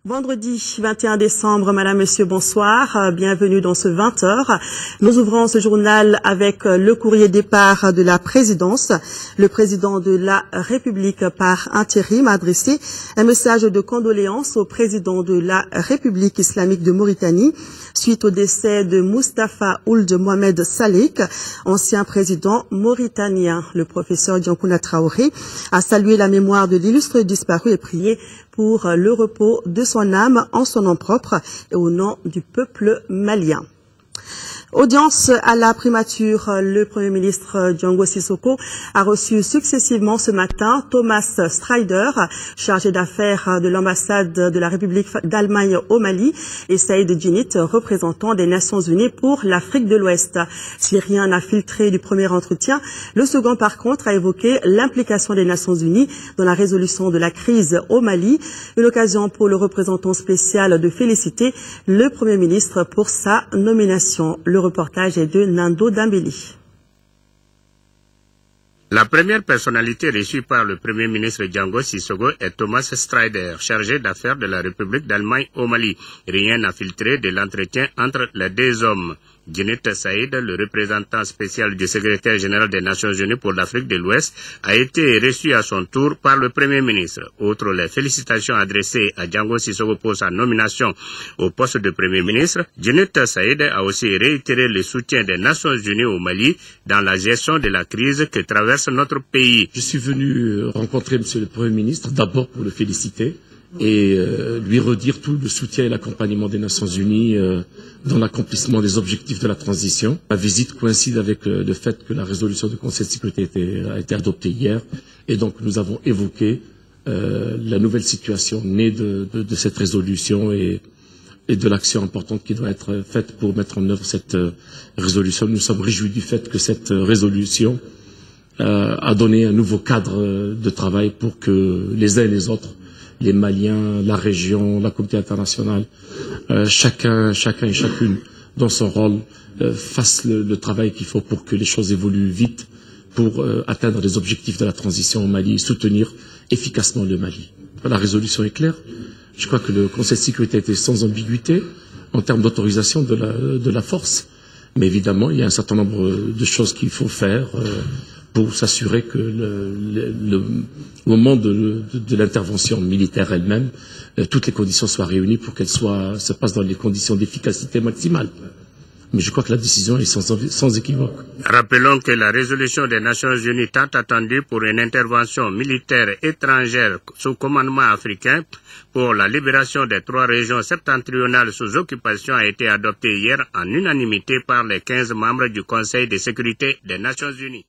Vendredi 21 décembre, Madame, Monsieur, bonsoir. Bienvenue dans ce 20h. Nous ouvrons ce journal avec le courrier départ de la présidence. Le président de la République par intérim a adressé un message de condoléances au président de la République islamique de Mauritanie suite au décès de Moustapha Ould Mohamed Salek, ancien président mauritanien. Le professeur Diankouna Traoré a salué la mémoire de l'illustre disparu et prié pour le repos de son âme en son nom propre et au nom du peuple malien. Audience à la primature, le Premier ministre Diongo Sissoko a reçu successivement ce matin Thomas Strider, chargé d'affaires de l'ambassade de la République d'Allemagne au Mali, et Saïd Djinnit, représentant des Nations Unies pour l'Afrique de l'Ouest. Si rien n'a filtré du premier entretien, le second par contre a évoqué l'implication des Nations Unies dans la résolution de la crise au Mali, une occasion pour le représentant spécial de féliciter le Premier ministre pour sa nomination. Le reportage est de Nando Dambeli. La première personnalité reçue par le Premier ministre Diongo Sissoko est Thomas Strider, chargé d'affaires de la République d'Allemagne au Mali. Rien n'a filtré de l'entretien entre les deux hommes. Djinnit Saïd, le représentant spécial du secrétaire général des Nations Unies pour l'Afrique de l'Ouest, a été reçu à son tour par le Premier ministre. Outre les félicitations adressées à Diongo Sissoko pour sa nomination au poste de Premier ministre, Djinnit Saïd a aussi réitéré le soutien des Nations Unies au Mali dans la gestion de la crise que traverse notre pays. Je suis venu rencontrer Monsieur le Premier ministre, d'abord pour le féliciter et lui redire tout le soutien et l'accompagnement des Nations Unies dans l'accomplissement des objectifs de la transition. La visite coïncide avec le fait que la résolution du Conseil de sécurité a été adoptée hier, et donc nous avons évoqué la nouvelle situation née de cette résolution et de l'action importante qui doit être faite pour mettre en œuvre cette résolution. Nous sommes réjouis du fait que cette résolution a donné un nouveau cadre de travail pour que les uns et les autres, les Maliens, la région, la communauté internationale, chacun et chacune dans son rôle fasse le travail qu'il faut pour que les choses évoluent vite pour atteindre les objectifs de la transition au Mali et soutenir efficacement le Mali. La résolution est claire. Je crois que le Conseil de sécurité a été sans ambiguïté en termes d'autorisation de la force. Mais évidemment, il y a un certain nombre de choses qu'il faut faire pour s'assurer que au moment de l'intervention militaire elle-même, toutes les conditions soient réunies pour qu'elle se passe dans les conditions d'efficacité maximale. Mais je crois que la décision est sans équivoque. Rappelons que la résolution des Nations Unies tant attendue pour une intervention militaire étrangère sous commandement africain pour la libération des 3 régions septentrionales sous occupation a été adoptée hier en unanimité par les 15 membres du Conseil de sécurité des Nations Unies.